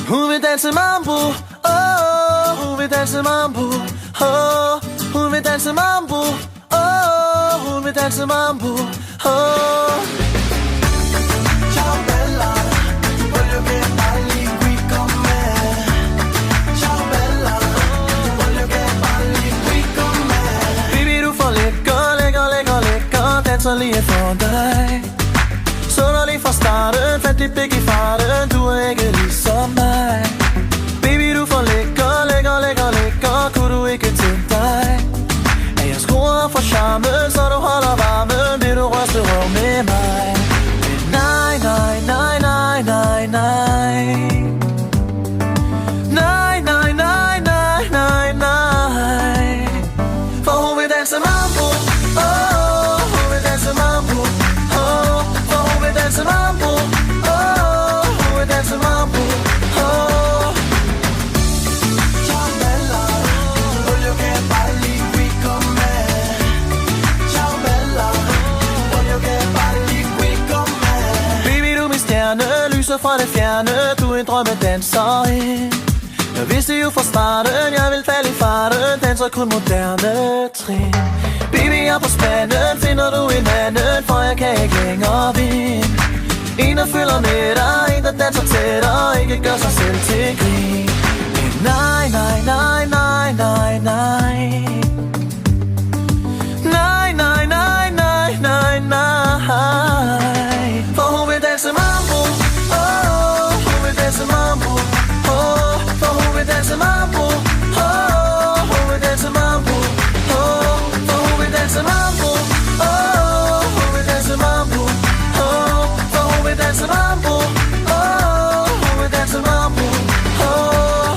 Hun vil danse mambo, oh, hun vil danse mambo, oh, hun vil danse mambo, oh, hun vil danse mambo, oh. Ciao bella, voglio che balli qui con me. Ciao bella, voglio che balli qui con me. Baby, du får lækker, danser lige for dig. Så når lige fra starten, fandt dit blik i farten, du er ikke ligesom mig. Baby, du får lækker, kunne du ikke tænke dig, at jeg skruer for charmen, så du holder varmen, vil du ryste røv med mig. Men nej, nej, nej, nej, nej, nej. Nej, nej, nej, nej, nej, nej. For hun vil danse mambo, oh, hun vil danse mambo, oh, for hun vil danse mambo, oh, hun vil danse mambo, oh. Ciao bella, voglio che balli qui con me. Ciao bella, voglio che balli qui con me. Baby, du er min stjerne, lyser fra det fjerne, du er en drømmedanser. Jeg vidste jo fra starten, jeg vil falde i farten, danser kun moderne trin. Baby, jeg er på spanden, finder du en anden, for jeg kan ikke længere vinde. En, der følger med dig, en, der danser tættere, ikke gør sig selv til grin. Men nej, nej, nej, nej, nej, nej. Nej, nej, nej, nej, nej, nej. For hun vil danse mambo, oh, hun vil danse mambo, oh, for hun vil danse mambo, oh, hun vil danse mambo, oh, for hun vil danse mambo, oh, hun vil danse mambo, oh, for hun vil danse mambo, oh, hun vil danse mambo, oh.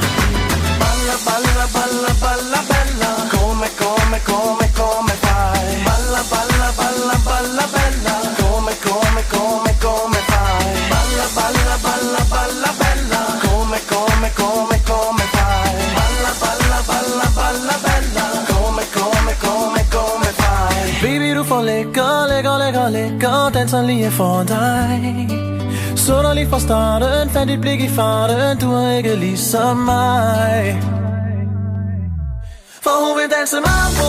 Balla, balla, balla, balla, bella, come, come, come, come fai? Balla, balla, balla, balla, bella, come, come, come, come fai? Balla, balla, balla, balla, bella, come, come, come, come fai? Balla, balla, balla, balla, bella, come, come, come, come fai? Baby, du får lækker, danser lige for dig. Så der lige fra starten, fandt dit blik i farten, du er ikke ligesom mig. For hun vil danse mambo,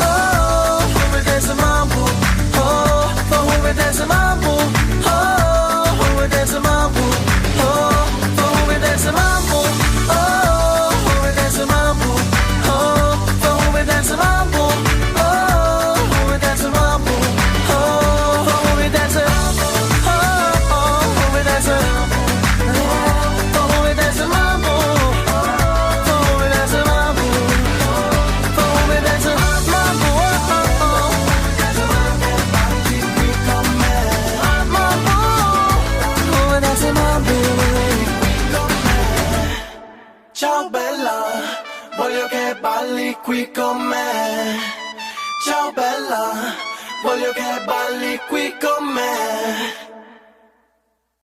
oh, hun vil danse mambo, oh, for hun vil danse mambo, oh, hun vil danse mambo, oh, for hun vil danse mambo, oh, hun vil danse mambo, oh, for hun vil danse mambo, oh, hun vil danse mambo, oh, for hun vil danse mambo, oh, hun vil danse mambo, for hun vil danse mambo, for hun vil danse mambo. Ciao bella, voglio che balli qui con me. Ciao bella, voglio che balli qui con me.